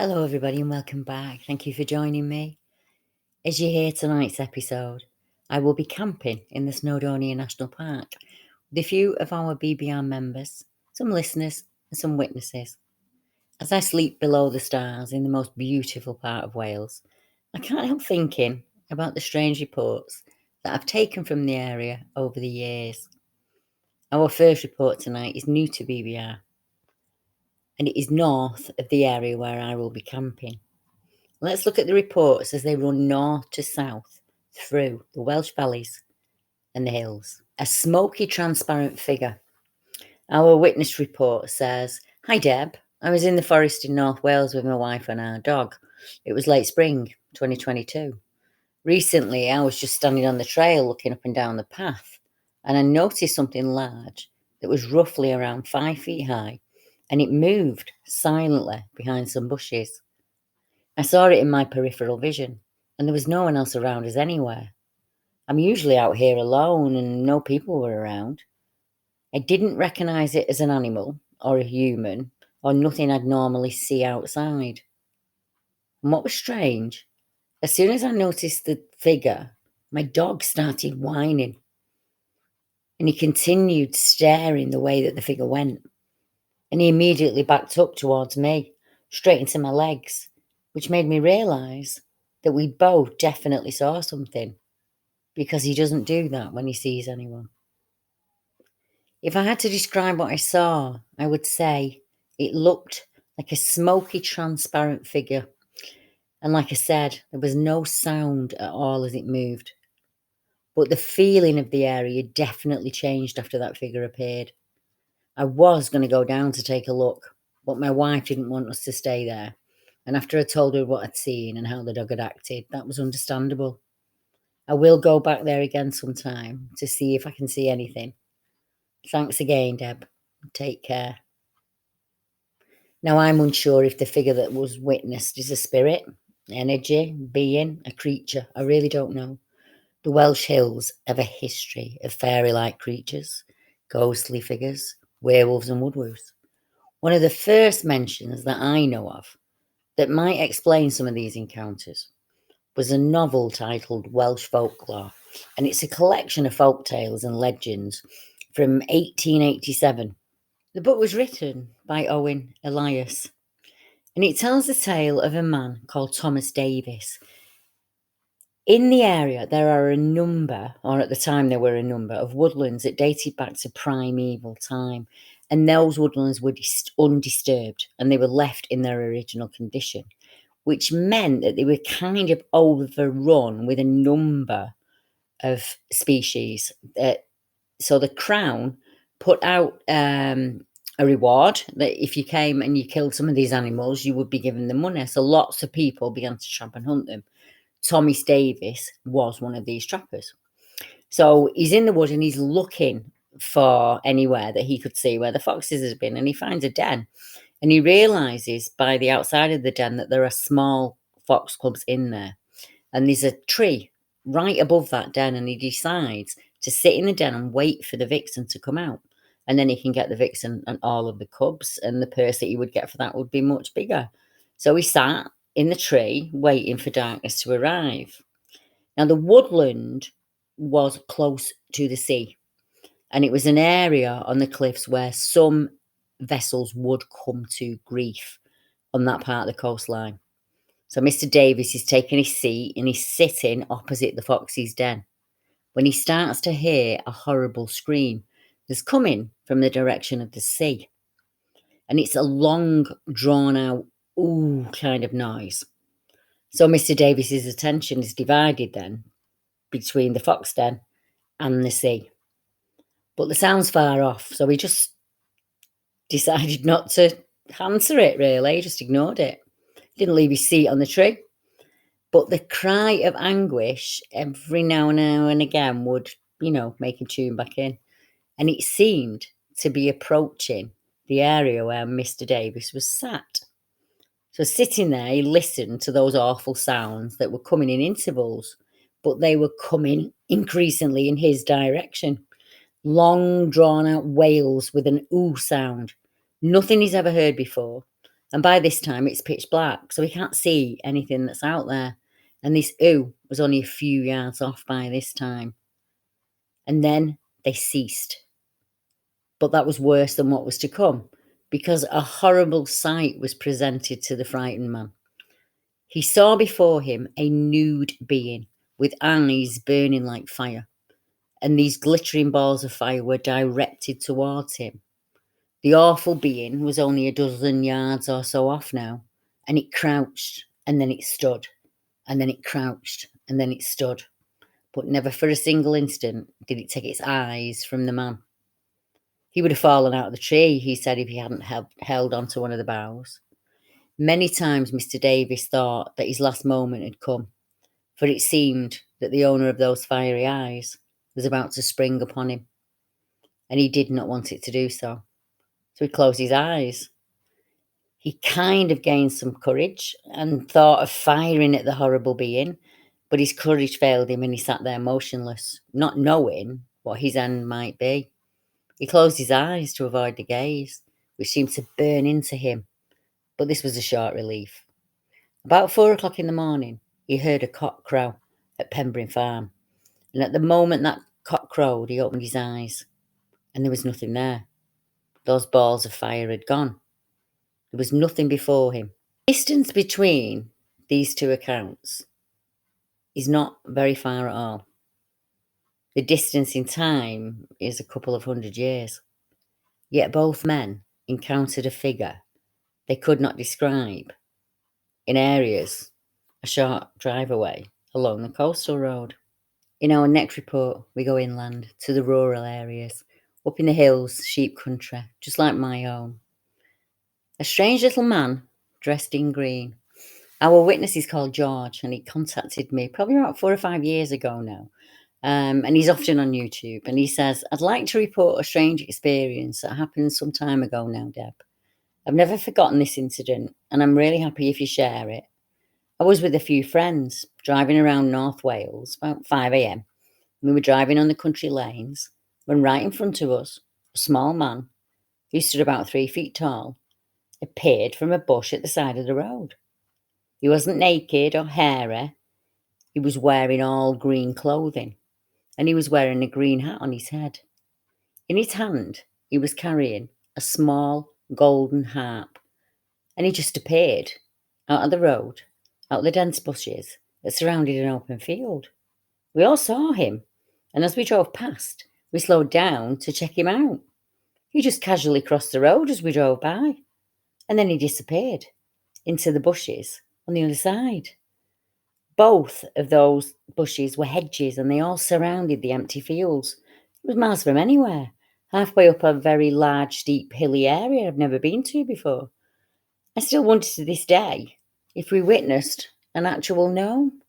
Hello, everybody, and welcome back. Thank you for joining me. As you hear tonight's episode, I will be camping in the Snowdon National Park with a few of our BBR members, some listeners, and some witnesses. As I sleep below the stars in the most beautiful part of Wales, I can't help thinking about the strange reports that I've taken from the area over the years. Our first report tonight is new to BBR, and it is north of the area where I will be camping. Let's look at the reports as they run north to south through the Welsh valleys and the hills. A smoky, transparent figure. Our witness report says, "Hi Deb, I was in the forest in North Wales with my wife and our dog. It was late spring, 2022. Recently, I was just standing on the trail looking up and down the path, and I noticed something large that was roughly around 5 feet high, and it moved silently behind some bushes. I saw it in my peripheral vision, and there was no one else around us anywhere. I'm usually out here alone, and no people were around. I didn't recognise it as an animal, or a human, or nothing I'd normally see outside. And what was strange, as soon as I noticed the figure, my dog started whining, and he continued staring the way that the figure went. And he immediately backed up towards me, straight into my legs, which made me realise that we both definitely saw something, because he doesn't do that when he sees anyone. If I had to describe what I saw, I would say it looked like a smoky, transparent figure. And like I said, there was no sound at all as it moved. But the feeling of the area definitely changed after that figure appeared. I was going to go down to take a look, but my wife didn't want us to stay there. And after I told her what I'd seen and how the dog had acted, that was understandable. I will go back there again sometime to see if I can see anything. Thanks again, Deb. Take care. Now, I'm unsure if the figure that was witnessed is a spirit, energy, being, a creature. I really don't know. The Welsh hills have a history of fairy-like creatures, ghostly figures, werewolves and woodwolves. One of the first mentions that I know of that might explain some of these encounters was a novel titled Welsh Folklore, and it's a collection of folk tales and legends from 1887. The book was written by Owen Elias, and it tells the tale of a man called Thomas Davis. In the area, there are a number, or at the time there were a number, of woodlands that dated back to primeval time, and those woodlands were undisturbed, and they were left in their original condition, which meant that they were kind of overrun with a number of species. So the Crown put out a reward that if you came and you killed some of these animals, you would be given the money. So lots of people began to trap and hunt them. Thomas Davis was one of these trappers. So he's in the wood and he's looking for anywhere that he could see where the foxes had been, and he finds a den. And he realises by the outside of the den that there are small fox cubs in there. And there's a tree right above that den, and he decides to sit in the den and wait for the vixen to come out. And then he can get the vixen and all of the cubs, and the purse that he would get for that would be much bigger. So he sat in the tree waiting for darkness to arrive. Now, the woodland was close to the sea, and it was an area on the cliffs where some vessels would come to grief on that part of the coastline. So Mr. Davis is taking his seat and he's sitting opposite the fox's den when he starts to hear a horrible scream that's coming from the direction of the sea. And it's a long, drawn-out, ooh kind of noise. So Mr. Davis's attention is divided then between the fox den and the sea. But the sound's far off, so he just decided not to answer it, really. He just ignored it. Didn't leave his seat on the tree. But the cry of anguish every now and again would, make him tune back in. And it seemed to be approaching the area where Mr. Davis was sat. So sitting there, he listened to those awful sounds that were coming in intervals, but they were coming increasingly in his direction. Long, drawn-out wails with an ooh sound. Nothing he's ever heard before. And by this time, it's pitch black, so we can't see anything that's out there. And this ooh was only a few yards off by this time. And then they ceased. But that was worse than what was to come, because a horrible sight was presented to the frightened man. He saw before him a nude being with eyes burning like fire, and these glittering balls of fire were directed towards him. The awful being was only a dozen yards or so off now, and it crouched, and then it stood, and then it crouched, and then it stood. But never for a single instant did it take its eyes from the man. He would have fallen out of the tree, he said, if he hadn't held onto one of the boughs. Many times Mr. Davis thought that his last moment had come, for it seemed that the owner of those fiery eyes was about to spring upon him, and he did not want it to do so. So he closed his eyes. He kind of gained some courage and thought of firing at the horrible being, but his courage failed him and he sat there motionless, not knowing what his end might be. He closed his eyes to avoid the gaze, which seemed to burn into him, but this was a short relief. About 4 o'clock in the morning, he heard a cock crow at Pembroke Farm, and at the moment that cock crowed, he opened his eyes, and there was nothing there. Those balls of fire had gone. There was nothing before him. The distance between these two accounts is not very far at all. The distance in time is a couple of 100 years. Yet both men encountered a figure they could not describe in areas a short drive away along the coastal road. In our next report, we go inland to the rural areas, up in the hills, sheep country, just like my own. A strange little man dressed in green. Our witness is called George, and he contacted me probably about 4 or 5 years ago now. And he's often on YouTube, and he says, I'd like to report a strange experience that happened some time ago now, Deb. I've never forgotten this incident, and I'm really happy if you share it. I was with a few friends driving around North Wales about 5 a.m. We were driving on the country lanes when right in front of us, a small man who stood about 3 feet tall appeared from a bush at the side of the road. He wasn't naked or hairy. He was wearing all green clothing, and he was wearing a green hat on his head. In his hand, he was carrying a small golden harp, and he just appeared out of the road, out of the dense bushes that surrounded an open field. We all saw him, and as we drove past, we slowed down to check him out. He just casually crossed the road as we drove by, and then he disappeared into the bushes on the other side. Both of those bushes were hedges, and they all surrounded the empty fields. It was miles from anywhere, halfway up a very large, steep, hilly area I've never been to before. I still wonder to this day if we witnessed an actual gnome.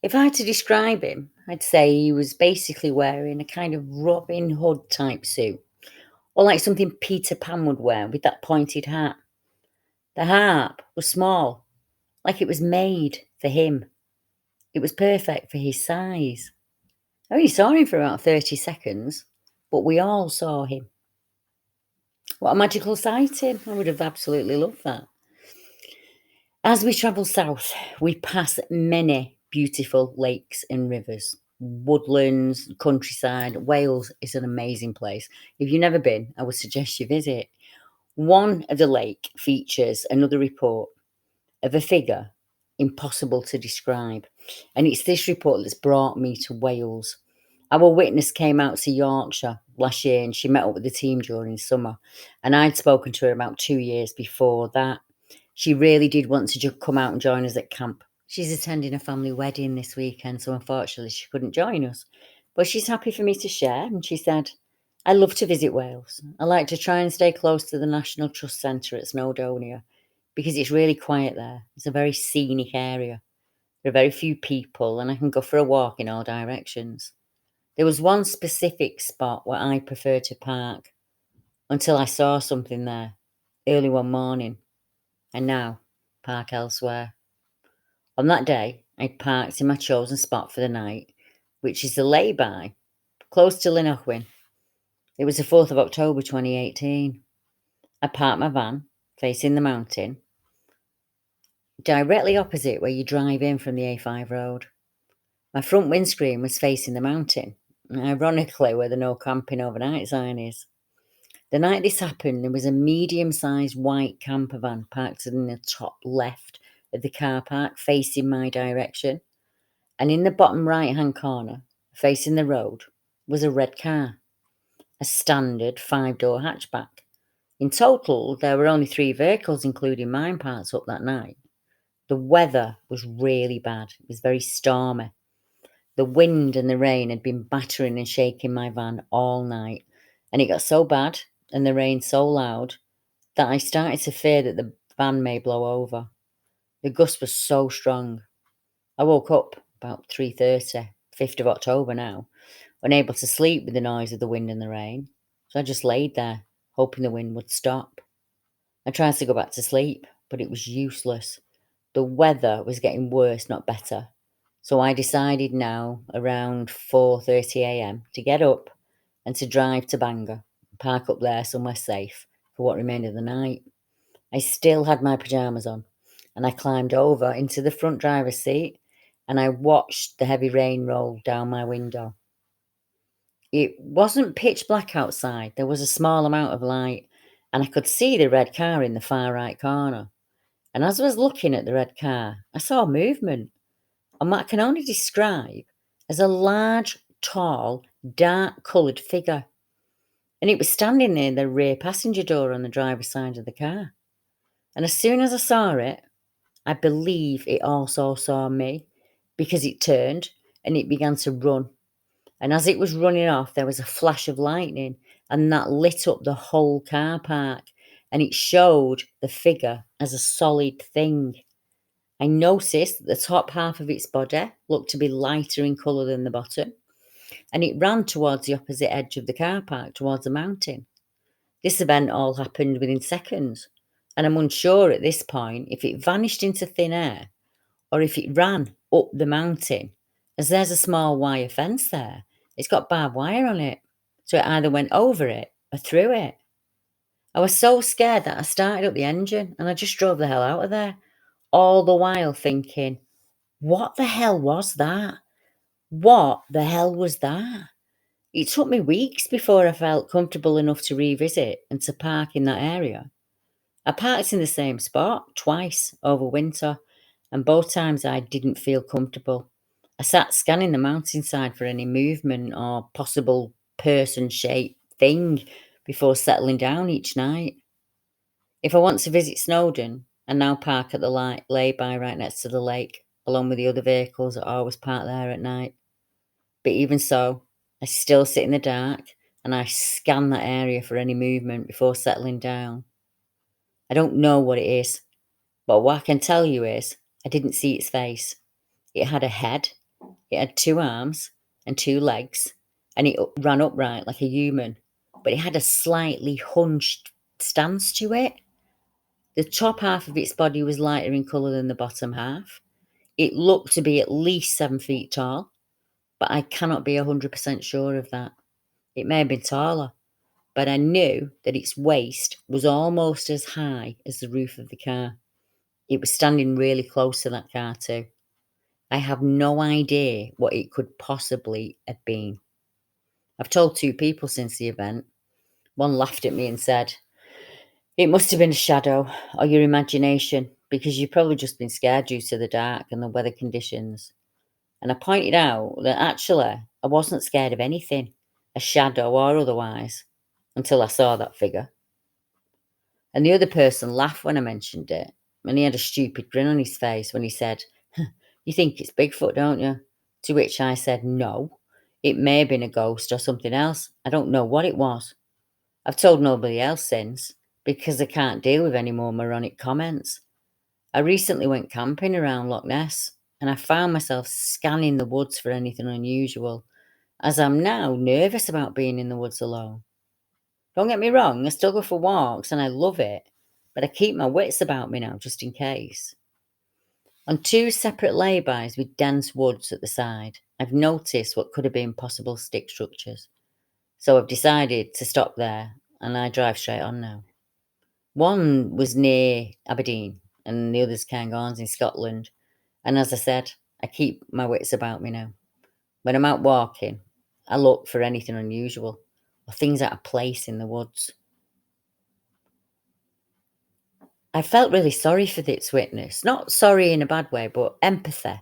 If I had to describe him, I'd say he was basically wearing a kind of Robin Hood type suit, or like something Peter Pan would wear with that pointed hat. The harp was small, like it was made for him. It was perfect for his size. I only saw him for about 30 seconds, but we all saw him. What a magical sighting. I would have absolutely loved that. As we travel south, we pass many beautiful lakes and rivers, woodlands, countryside. Wales is an amazing place. If you've never been, I would suggest you visit. One of the lake features another report of a figure impossible to describe, and it's this report that's brought me to Wales. Our witness came out to Yorkshire last year, and she met up with the team during summer, and I'd spoken to her about 2 years before that. She really did want to come out and join us at camp. She's attending a family wedding this weekend, so unfortunately she couldn't join us. But she's happy for me to share, and she said, I love to visit Wales. I like to try and stay close to the National Trust Centre at Snowdon because it's really quiet there. It's a very scenic area. There are very few people, and I can go for a walk in all directions. There was one specific spot where I preferred to park until I saw something there early one morning, and now park elsewhere. On that day, I parked in my chosen spot for the night, which is the lay-by, close to Llynogwyn. It was the 4th of October 2018. I parked my van facing the mountain, directly opposite where you drive in from the A5 road. My front windscreen was facing the mountain, ironically where the no camping overnight sign is. The night this happened, there was a medium-sized white camper van parked in the top left of the car park, facing my direction. And in the bottom right-hand corner, facing the road, was a red car, a standard 5-door hatchback. In total, there were only 3 vehicles, including mine, parked up that night. The weather was really bad. It was very stormy. The wind and the rain had been battering and shaking my van all night, and it got so bad and the rain so loud that I started to fear that the van may blow over. The gust was so strong. I woke up about 3:30, 5th of October now, unable to sleep with the noise of the wind and the rain. So I just laid there, hoping the wind would stop. I tried to go back to sleep, but it was useless. The weather was getting worse, not better. So I decided now, around 4:30 a.m, to get up and to drive to Bangor, park up there somewhere safe for what remained of the night. I still had my pyjamas on, and I climbed over into the front driver's seat, and I watched the heavy rain roll down my window. It wasn't pitch black outside. There was a small amount of light, and I could see the red car in the far right corner. And as I was looking at the red car, I saw movement on what I can only describe as a large, tall, dark-coloured figure. And it was standing near the rear passenger door on the driver's side of the car. And as soon as I saw it, I believe it also saw me, because it turned and it began to run. And as it was running off, there was a flash of lightning, and that lit up the whole car park, and it showed the figure as a solid thing. I noticed that the top half of its body looked to be lighter in colour than the bottom, and it ran towards the opposite edge of the car park, towards the mountain. This event all happened within seconds, and I'm unsure at this point if it vanished into thin air or if it ran up the mountain, as there's a small wire fence there. It's got barbed wire on it, so it either went over it or through it. I was so scared that I started up the engine and I just drove the hell out of there, all the while thinking, what the hell was that? What the hell was that? It took me weeks before I felt comfortable enough to revisit and to park in that area. I parked in the same spot twice over winter, and both times I didn't feel comfortable. I sat scanning the mountainside for any movement or possible person-shaped thing before settling down each night. If I want to visit Snowdon, I now park at the lay-by right next to the lake, along with the other vehicles that always park there at night. But even so, I still sit in the dark and I scan that area for any movement before settling down. I don't know what it is, but what I can tell you is I didn't see its face. It had a head, it had 2 arms and 2 legs, and it ran upright like a human, but it had a slightly hunched stance to it. The top half of its body was lighter in colour than the bottom half. It looked to be at least 7 feet tall, but I cannot be 100% sure of that. It may have been taller, but I knew that its waist was almost as high as the roof of the car. It was standing really close to that car too. I have no idea what it could possibly have been. I've told 2 people since the event. One laughed at me and said, it must have been a shadow or your imagination, because you've probably just been scared due to the dark and the weather conditions. And I pointed out that actually I wasn't scared of anything, a shadow or otherwise, until I saw that figure. And the other person laughed when I mentioned it, and he had a stupid grin on his face when he said, you think it's Bigfoot, don't you? To which I said, no, it may have been a ghost or something else. I don't know what it was. I've told nobody else since, because I can't deal with any more moronic comments. I recently went camping around Loch Ness, and I found myself scanning the woods for anything unusual, as I'm now nervous about being in the woods alone. Don't get me wrong, I still go for walks and I love it, but I keep my wits about me now just in case. On 2 separate laybys with dense woods at the side, I've noticed what could have been possible stick structures. So I've decided to stop there and I drive straight on now. One was near Aberdeen, and the other's Cairngorms in Scotland. And as I said, I keep my wits about me now. When I'm out walking, I look for anything unusual or things out of place in the woods. I felt really sorry for this witness. Not sorry in a bad way, but empathy.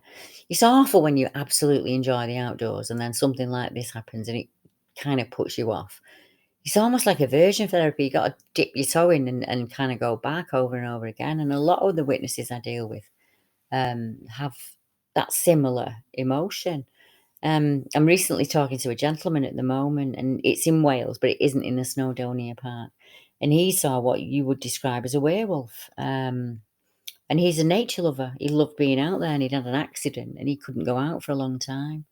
It's awful when you absolutely enjoy the outdoors and then something like this happens and it kind of puts you off. It's almost like aversion therapy. You got to dip your toe in and kind of go back over and over again. And a lot of the witnesses I deal with have that similar emotion. I'm recently talking to a gentleman at the moment, and it's in Wales, but it isn't in the Snowdonia Park. And he saw what you would describe as a werewolf. And he's a nature lover. He loved being out there, and he'd had an accident, and he couldn't go out for a long time.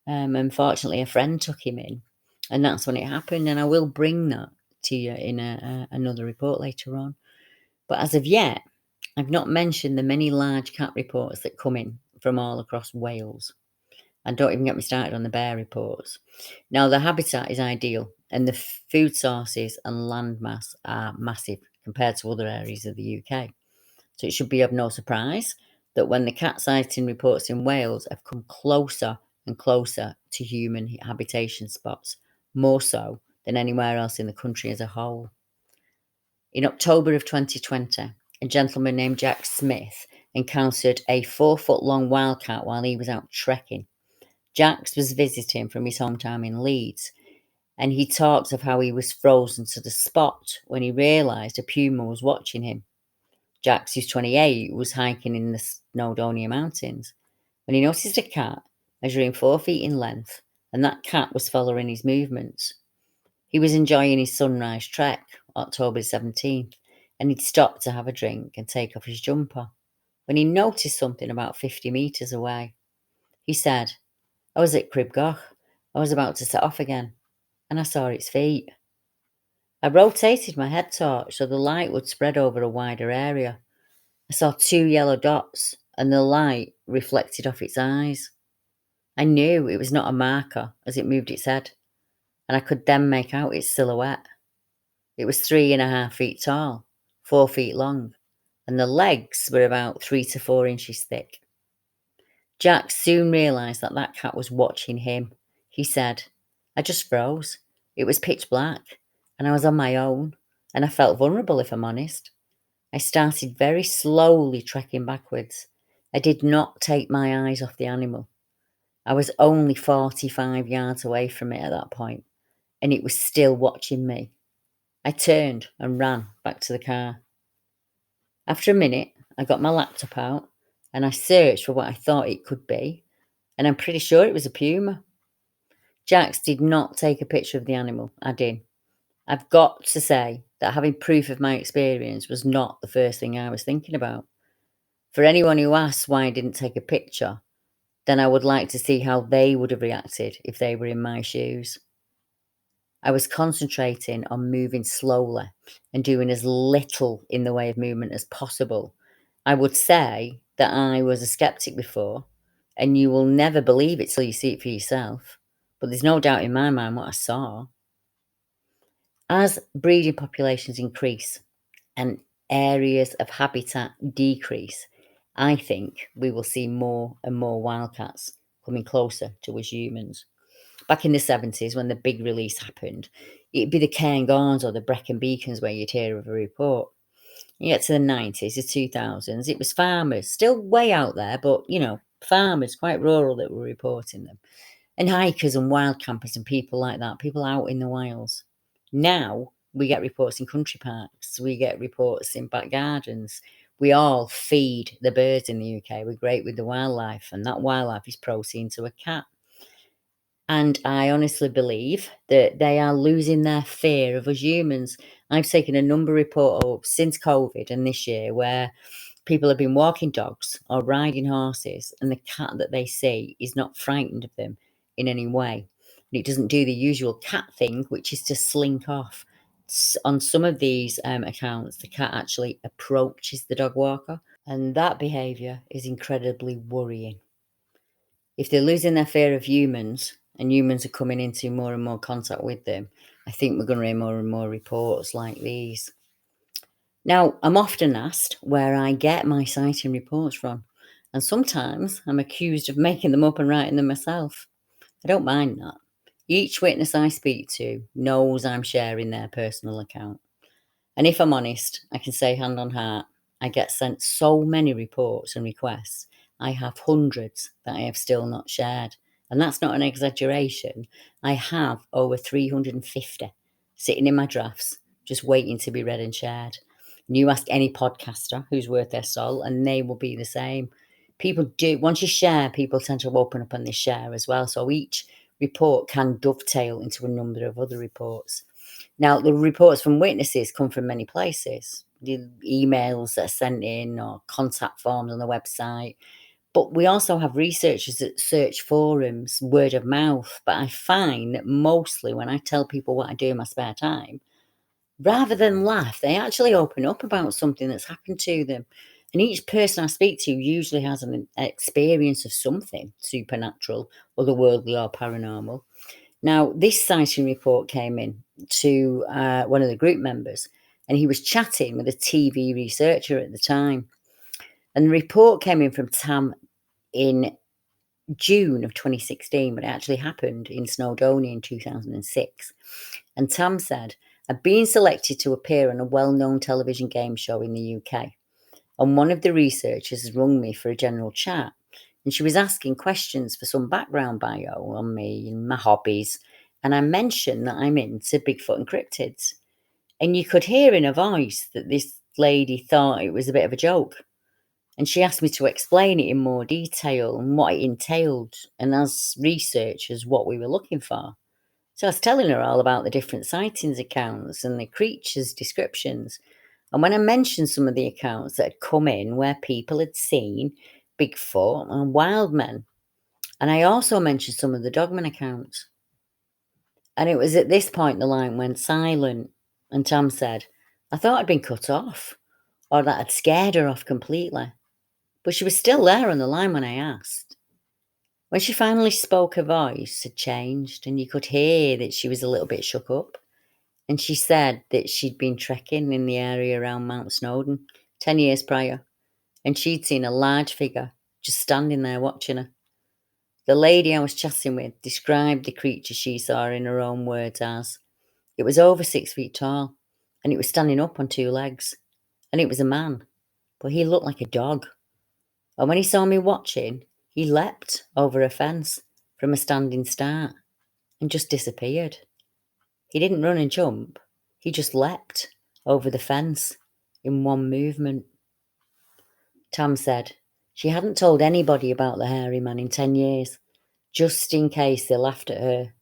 Unfortunately, a friend took him in, and that's when it happened. And I will bring that to you in another report later on. But as of yet, I've not mentioned the many large cat reports that come in from all across Wales. And don't even get me started on the bear reports. Now, the habitat is ideal, and the food sources and landmass are massive compared to other areas of the UK. So it should be of no surprise that when the cat sighting reports in Wales have come closer and closer to human habitation spots, more so than anywhere else in the country as a whole. In October of 2020, a gentleman named Jack Smith encountered a 4-foot-long wildcat while he was out trekking. Jax was visiting from his hometown in Leeds, and he talked of how he was frozen to the spot when he realised a puma was watching him. Jax, who's 28, was hiking in the Snowdonia Mountains when he noticed a cat measuring 4 feet in length, and that cat was following his movements. He was enjoying his sunrise trek, October 17th, and he'd stopped to have a drink and take off his jumper when he noticed something about 50 metres away. He said, "I was at Cribgoch. I was about to set off again, and I saw its feet. I rotated my head torch so the light would spread over a wider area. I saw 2 yellow dots, and the light reflected off its eyes. I knew it was not a marker as it moved its head, and I could then make out its silhouette. It was 3.5 feet tall, 4 feet long, and the legs were about 3 to 4 inches thick." Jack soon realised that that cat was watching him. He said, "I just froze. It was pitch black, and I was on my own, and I felt vulnerable, if I'm honest. I started very slowly trekking backwards. I did not take my eyes off the animal. I was only 45 yards away from it at that point, and it was still watching me. I turned and ran back to the car. After a minute, I got my laptop out, and I searched for what I thought it could be, and I'm pretty sure it was a puma." Jax did not take a picture of the animal, adding, "I've got to say that having proof of my experience was not the first thing I was thinking about. For anyone who asks why I didn't take a picture, then I would like to see how they would have reacted if they were in my shoes. I was concentrating on moving slowly and doing as little in the way of movement as possible. I would say that I was a skeptic before, and you will never believe it till you see it for yourself. But there's no doubt in my mind what I saw. As breeding populations increase and areas of habitat decrease, I think we will see more and more wildcats coming closer to us humans. Back in the 70s, when the big release happened, it'd be the Cairngorms or the Brecon Beacons where you'd hear of a report. You get to the 90s, the 2000s, it was farmers, still way out there, but, farmers, quite rural, that were reporting them. And hikers and wild campers and people like that, people out in the wilds. Now, we get reports in country parks, we get reports in back gardens. We all feed the birds in the UK. We're great with the wildlife, and that wildlife is protein to a cat. And I honestly believe that they are losing their fear of us humans. I've taken a number of reports up since COVID and this year where people have been walking dogs or riding horses, and the cat that they see is not frightened of them in any way. And it doesn't do the usual cat thing, which is to slink off. On some of these accounts, the cat actually approaches the dog walker, and that behaviour is incredibly worrying. If they're losing their fear of humans and humans are coming into more and more contact with them, I think we're going to hear more and more reports like these. Now, I'm often asked where I get my sighting reports from, and sometimes I'm accused of making them up and writing them myself. I don't mind that. Each witness I speak to knows I'm sharing their personal account. And if I'm honest, I can say hand on heart, I get sent so many reports and requests. I have hundreds that I have still not shared. And that's not an exaggeration. I have over 350 sitting in my drafts, just waiting to be read and shared. And you ask any podcaster who's worth their salt, and they will be the same. People do, once you share, people tend to open up and they share as well. So each report can dovetail into a number of other reports. Now, the reports from witnesses come from many places. The emails that are sent in or contact forms on the website. But we also have researchers that search forums, word of mouth. But I find that mostly when I tell people what I do in my spare time, rather than laugh, they actually open up about something that's happened to them. And each person I speak to usually has an experience of something supernatural, otherworldly, or paranormal. Now, this sighting report came in to one of the group members, and he was chatting with a TV researcher at the time. And the report came in from Tam in June of 2016, but it actually happened in Snowdon in 2006. And Tam said, I've been selected to appear on a well-known television game show in the UK. And one of the researchers rung me for a general chat. And she was asking questions for some background bio on me and my hobbies. And I mentioned that I'm into Bigfoot and cryptids. And you could hear in her voice that this lady thought it was a bit of a joke. And she asked me to explain it in more detail and what it entailed, and as researchers, what we were looking for. So I was telling her all about the different sightings accounts and the creatures' descriptions. And when I mentioned some of the accounts that had come in where people had seen Bigfoot and wild men, and I also mentioned some of the dogman accounts. And it was at this point the line went silent, and Tom said, I thought I'd been cut off, or that I'd scared her off completely. But she was still there on the line when I asked. When she finally spoke, her voice had changed, and you could hear that she was a little bit shook up. And she said that she'd been trekking in the area around Mount Snowdon 10 years prior, and she'd seen a large figure just standing there watching her. The lady I was chatting with described the creature she saw in her own words as, it was over 6 feet tall, and it was standing up on two legs, and it was a man, but he looked like a dog. And when he saw me watching, he leapt over a fence from a standing start and just disappeared. He didn't run and jump, he just leapt over the fence in one movement. Tam said she hadn't told anybody about the hairy man in 10 years, just in case they laughed at her.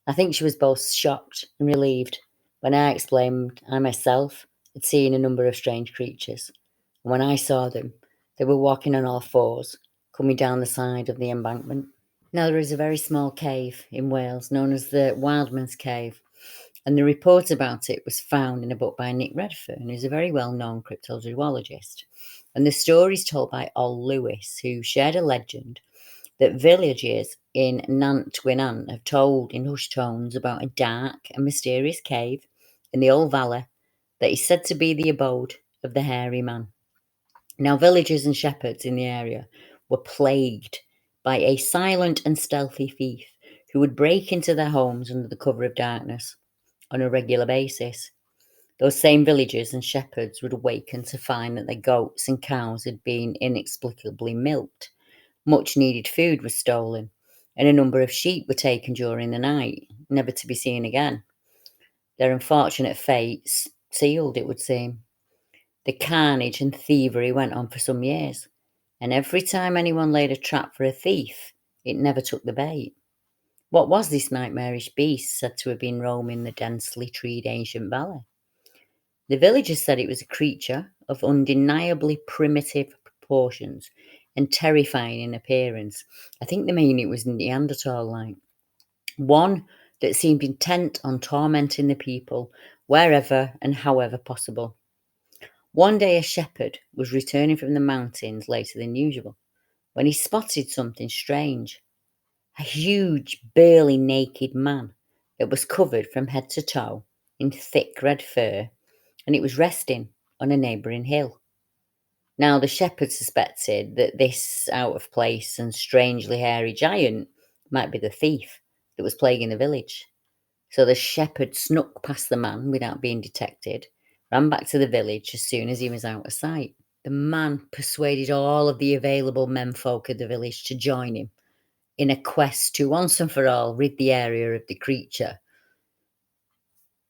I think she was both shocked and relieved when I explained I myself had seen a number of strange creatures. And when I saw them, they were walking on all fours, coming down the side of the embankment. Now, there is a very small cave in Wales known as the Wildmans Cave, and the report about it was found in a book by Nick Redfern, who's a very well-known cryptozoologist. And the story is told by Ol Lewis, who shared a legend that villagers in Nant Gwynant have told in hushed tones about a dark and mysterious cave in the old valley that is said to be the abode of the hairy man. Now, villagers and shepherds in the area were plagued by a silent and stealthy thief who would break into their homes under the cover of darkness on a regular basis. Those same villagers and shepherds would awaken to find that their goats and cows had been inexplicably milked. Much needed food was stolen, and a number of sheep were taken during the night, never to be seen again. Their unfortunate fates sealed, it would seem. The carnage and thievery went on for some years, and every time anyone laid a trap for a thief, it never took the bait. What was this nightmarish beast said to have been roaming the densely treed ancient valley? The villagers said it was a creature of undeniably primitive proportions and terrifying in appearance. I think they mean it was Neanderthal-like. One that seemed intent on tormenting the people wherever and however possible. One day a shepherd was returning from the mountains later than usual when he spotted something strange. A huge, burly, naked man that was covered from head to toe in thick red fur, and it was resting on a neighbouring hill. Now, the shepherd suspected that this out of place and strangely hairy giant might be the thief that was plaguing the village. So the shepherd snuck past the man without being detected, ran back to the village as soon as he was out of sight. The man persuaded all of the available menfolk of the village to join him in a quest to once and for all rid the area of the creature.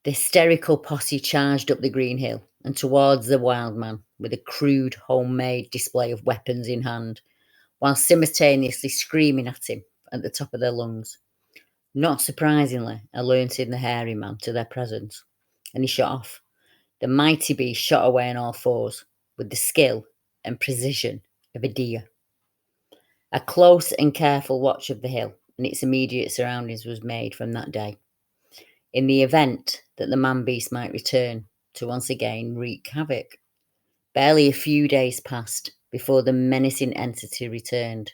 The hysterical posse charged up the green hill and towards the wild man with a crude homemade display of weapons in hand, while simultaneously screaming at him at the top of their lungs. Not surprisingly, alerting the hairy man to their presence, and he shot off. The mighty beast shot away on all fours with the skill and precision of a deer. A close and careful watch of the hill and its immediate surroundings was made from that day, in the event that the man-beast might return to once again wreak havoc. Barely a few days passed before the menacing entity returned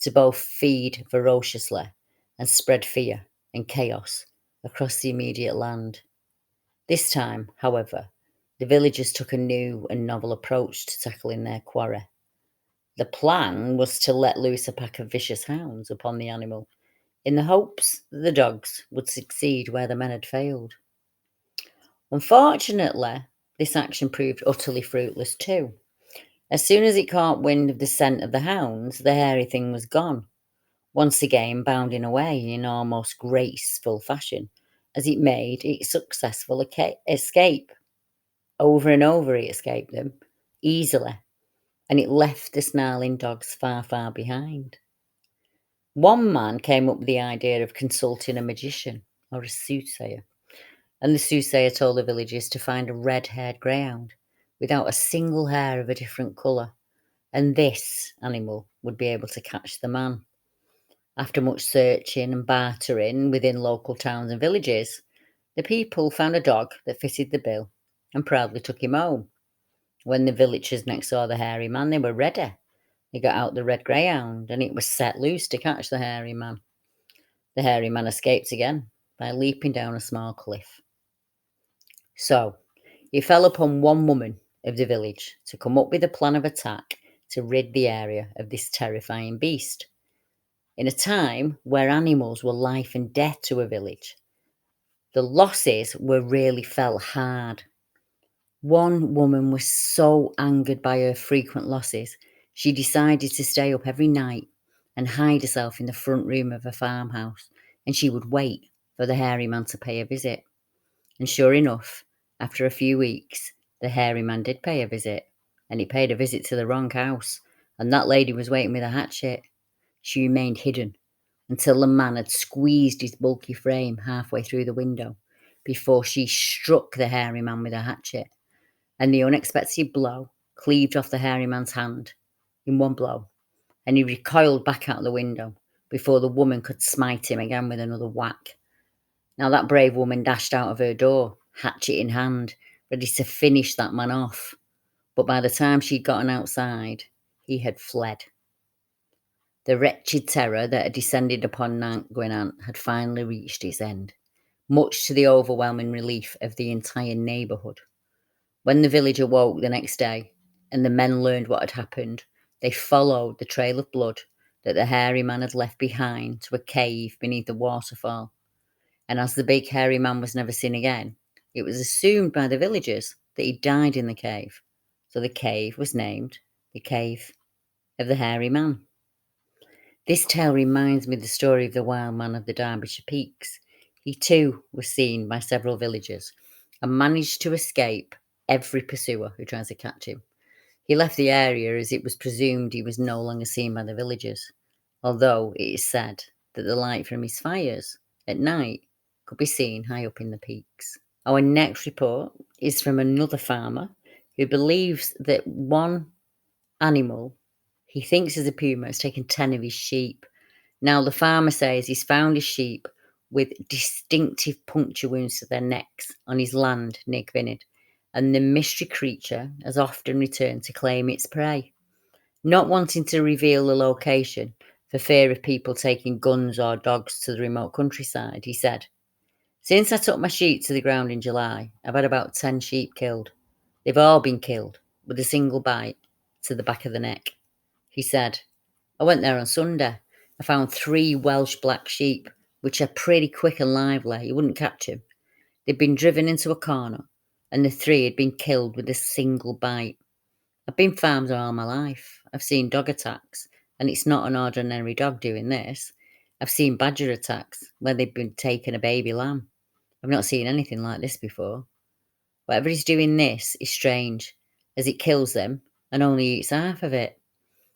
to both feed ferociously and spread fear and chaos across the immediate land. This time, however, the villagers took a new and novel approach to tackling their quarry. The plan was to let loose a pack of vicious hounds upon the animal, in the hopes that the dogs would succeed where the men had failed. Unfortunately, this action proved utterly fruitless too. As soon as it caught wind of the scent of the hounds, the hairy thing was gone, once again bounding away in almost graceful fashion as it made its successful escape. Over and over it escaped them, easily, and it left the snarling dogs far, far behind. One man came up with the idea of consulting a magician or a soothsayer, and the soothsayer told the villagers to find a red-haired greyhound without a single hair of a different colour, and this animal would be able to catch the man. After much searching and bartering within local towns and villages, the people found a dog that fitted the bill and proudly took him home. When the villagers next saw the hairy man, they were ready. They got out the red greyhound, and it was set loose to catch the hairy man. The hairy man escaped again by leaping down a small cliff. So, he fell upon one woman of the village to come up with a plan of attack to rid the area of this terrifying beast. In a time where animals were life and death to a village, the losses were really felt hard. One woman was so angered by her frequent losses, she decided to stay up every night and hide herself in the front room of a farmhouse, and she would wait for the hairy man to pay a visit. And sure enough, after a few weeks, the hairy man did pay a visit, and he paid a visit to the wrong house, and that lady was waiting with a hatchet. She remained hidden until the man had squeezed his bulky frame halfway through the window before she struck the hairy man with a hatchet, and the unexpected blow cleaved off the hairy man's hand in one blow, and he recoiled back out the window before the woman could smite him again with another whack. Now that brave woman dashed out of her door, hatchet in hand, ready to finish that man off. But by the time she'd gotten outside, he had fled. The wretched terror that had descended upon Nant Gwynant had finally reached its end, much to the overwhelming relief of the entire neighbourhood. When the village awoke the next day and the men learned what had happened, they followed the trail of blood that the hairy man had left behind to a cave beneath the waterfall. And as the big hairy man was never seen again, it was assumed by the villagers that he died in the cave. So the cave was named the Cave of the Hairy Man. This tale reminds me of the story of the wild man of the Derbyshire Peaks. He too was seen by several villagers and managed to escape every pursuer who tries to catch him. He left the area as it was presumed he was no longer seen by the villagers, although it is said that the light from his fires at night could be seen high up in the peaks. Our next report is from another farmer who believes that one animal he thinks is a puma has taken 10 of his sheep. Now, the farmer says he's found his sheep with distinctive puncture wounds to their necks on his land near Gwynedd, and the mystery creature has often returned to claim its prey. Not wanting to reveal the location for fear of people taking guns or dogs to the remote countryside, he said, "Since I took my sheep to the ground in July, I've had about 10 sheep killed. They've all been killed with a single bite to the back of the neck. He said, I went there on Sunday. I found 3 Welsh black sheep, which are pretty quick and lively. You wouldn't catch them. They'd been driven into a corner, and the 3 had been killed with a single bite. I've been farmer all my life. I've seen dog attacks, and it's not an ordinary dog doing this. I've seen badger attacks where they've been taking a baby lamb. I've not seen anything like this before. Whatever is doing this is strange, as it kills them and only eats half of it.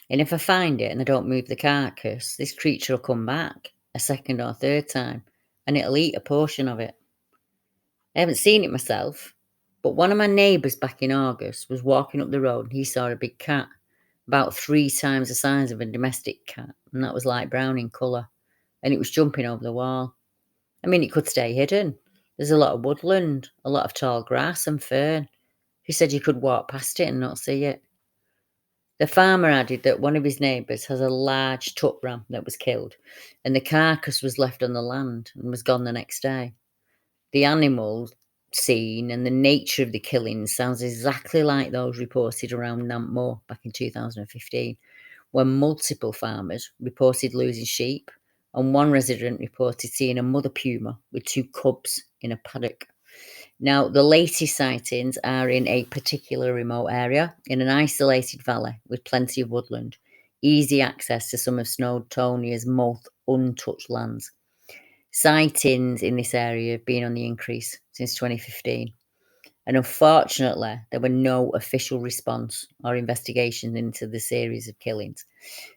And if I find it and I don't move the carcass, this creature will come back a second or third time, and it'll eat a portion of it. I haven't seen it myself, but one of my neighbours back in August was walking up the road and he saw a big cat, about 3 times the size of a domestic cat, and that was light brown in colour, and it was jumping over the wall. I mean, it could stay hidden. There's a lot of woodland, a lot of tall grass and fern. He said you could walk past it and not see it. The farmer added that one of his neighbours has a large tuck ram that was killed, and the carcass was left on the land and was gone the next day. The animal seen and the nature of the killing sounds exactly like those reported around Nampmore back in 2015, when multiple farmers reported losing sheep, and one resident reported seeing a mother puma with 2 cubs in a paddock. Now, the latest sightings are in a particular remote area, in an isolated valley with plenty of woodland, easy access to some of Snowdonia's most untouched lands. Sightings in this area have been on the increase since 2015, and unfortunately, there were no official response or investigation into the series of killings.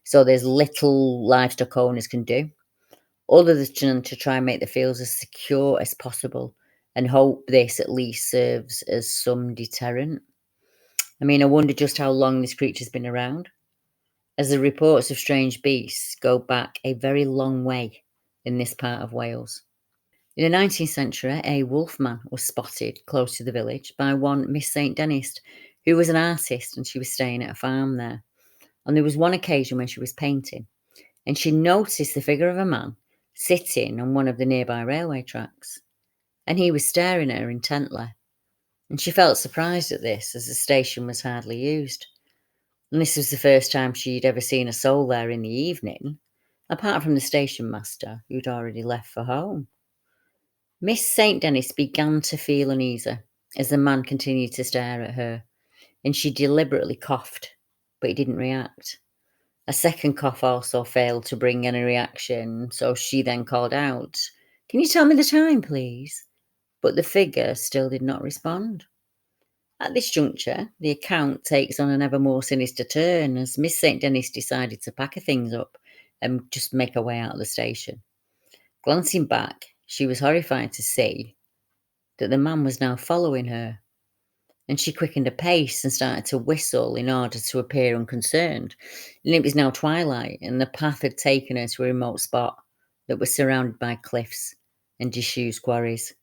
So there's little livestock owners can do, other than to try and make the fields as secure as possible and hope this at least serves as some deterrent. I mean, I wonder just how long this creature's been around, as the reports of strange beasts go back a very long way in this part of Wales. In the 19th century, a wolfman was spotted close to the village by one Miss St Denis, who was an artist, and she was staying at a farm there. And there was one occasion when she was painting, and she noticed the figure of a man sitting on one of the nearby railway tracks, and he was staring at her intently. And she felt surprised at this, as the station was hardly used. And this was the first time she'd ever seen a soul there in the evening, apart from the station master, who'd already left for home. Miss St Denis began to feel uneasy as the man continued to stare at her, and she deliberately coughed, but he didn't react. A second cough also failed to bring any reaction, so she then called out, "Can you tell me the time, please?" But the figure still did not respond. At this juncture, the account takes on an ever more sinister turn as Miss St Denis decided to pack her things up and just make her way out of the station. Glancing back, she was horrified to see that the man was now following her, and she quickened her pace and started to whistle in order to appear unconcerned. And it was now twilight, and the path had taken her to a remote spot that was surrounded by cliffs and disused quarries.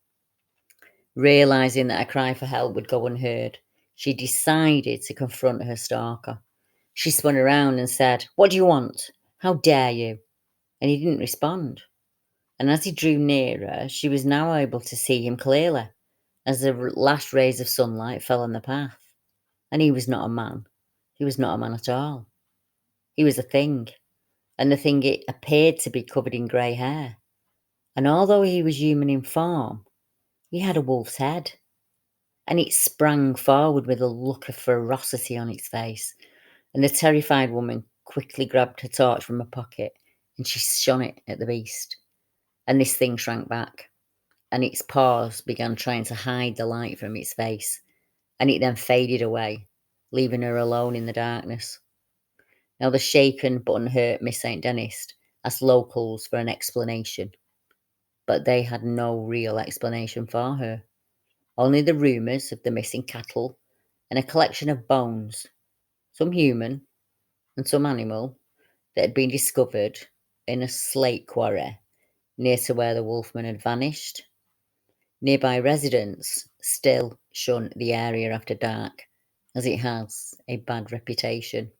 Realising that a cry for help would go unheard, she decided to confront her stalker. She spun around and said, "What do you want? How dare you?" And he didn't respond. And as he drew nearer, she was now able to see him clearly, as the last rays of sunlight fell on the path. And he was not a man. He was not a man at all. He was a thing, and the thing it appeared to be covered in grey hair. And although he was human in form, he had a wolf's head, and it sprang forward with a look of ferocity on its face. And the terrified woman quickly grabbed her torch from her pocket, and she shone it at the beast. And this thing shrank back, and its paws began trying to hide the light from its face, and it then faded away, leaving her alone in the darkness. Now, the shaken but unhurt Miss St Denis asked locals for an explanation, but they had no real explanation for her. Only the rumours of the missing cattle and a collection of bones, some human and some animal, that had been discovered in a slate quarry near to where the wolfman had vanished. Nearby residents still shun the area after dark, as it has a bad reputation.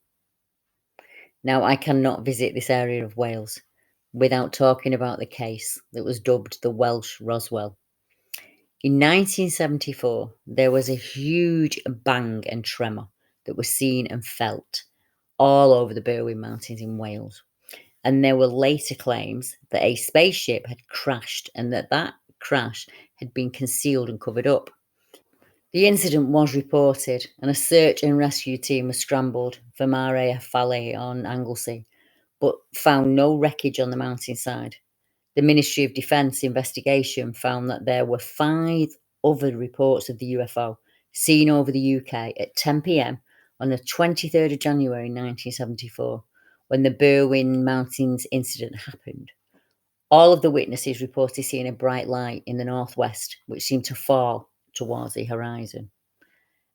Now, I cannot visit this area of Wales without talking about the case that was dubbed the Welshroswell. In 1974, there was a huge bang and tremor that was seen and felt all over the Berwyn Mountains in Wales. And there were later claims that a spaceship had crashed and that crash had been concealed and covered up. The incident was reported, and a search and rescue team was scrambled for Mare Valley on Anglesey, but found no wreckage on the mountainside. The Ministry of Defence investigation found that there were 5 other reports of the UFO seen over the UK at 10 p.m. on the 23rd of January 1974, when the Berwyn Mountains incident happened. All of the witnesses reported seeing a bright light in the northwest, which seemed to fall towards the horizon.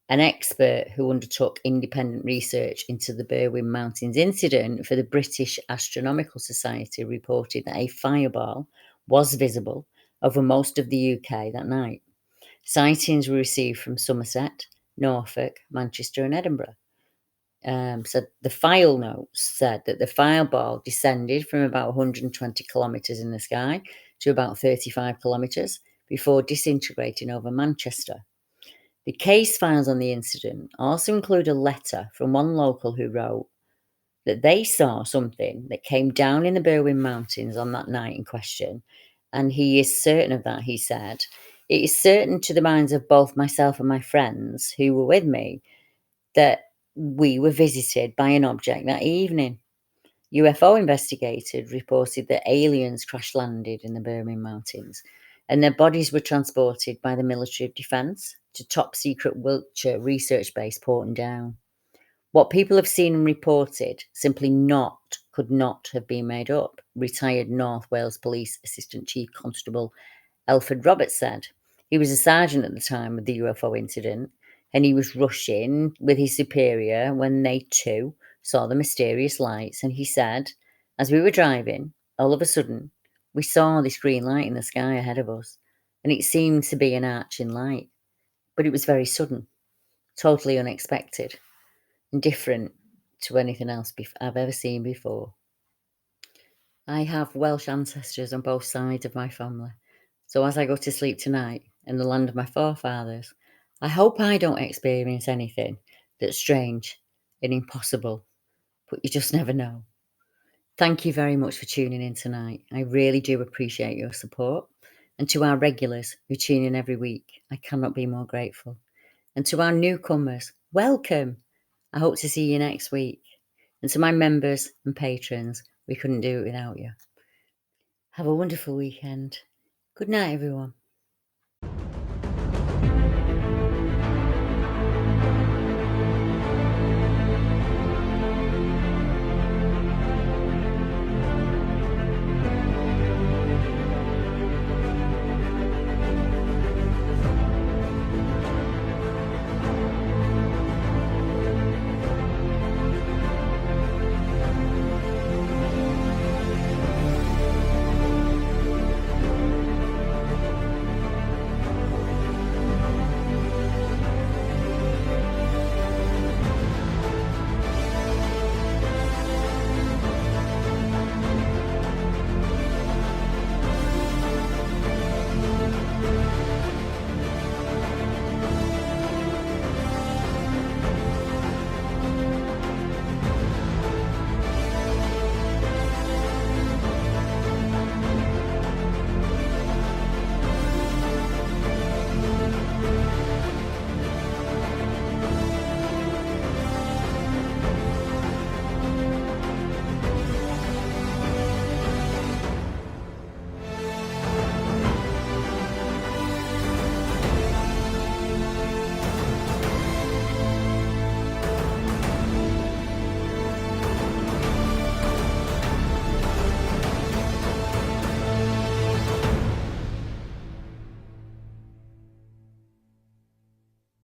An expert who undertook independent research into the Berwyn Mountains incident for the British Astronomical Society reported that a fireball was visible over most of the UK that night. Sightings were received from Somerset, Norfolk, Manchester, and Edinburgh. So the file notes said that the fireball descended from about 120 kilometres in the sky to about 35 kilometres before disintegrating over Manchester. The case files on the incident also include a letter from one local who wrote that they saw something that came down in the Berwyn Mountains on that night in question, and he is certain of that, he said. It is certain to the minds of both myself and my friends who were with me that we were visited by an object that evening. UFO investigators reported that aliens crash landed in the Berwyn Mountains and their bodies were transported by the Military of Defence to top secret Wiltshire research base Porton Down. What people have seen and reported simply could not have been made up, retired North Wales Police Assistant Chief Constable Alfred Roberts said. He was a sergeant at the time of the UFO incident, and he was rushing with his superior when they too saw the mysterious lights. And he said, as we were driving, all of a sudden, we saw this green light in the sky ahead of us, and it seemed to be an arching light, but it was very sudden, totally unexpected, and different to anything else I've ever seen before. I have Welsh ancestors on both sides of my family. So as I go to sleep tonight in the land of my forefathers, I hope I don't experience anything that's strange and impossible, but you just never know. Thank you very much for tuning in tonight. I really do appreciate your support. And to our regulars who tune in every week, I cannot be more grateful. And to our newcomers, welcome. I hope to see you next week. And to my members and patrons, we couldn't do it without you. Have a wonderful weekend. Good night, everyone.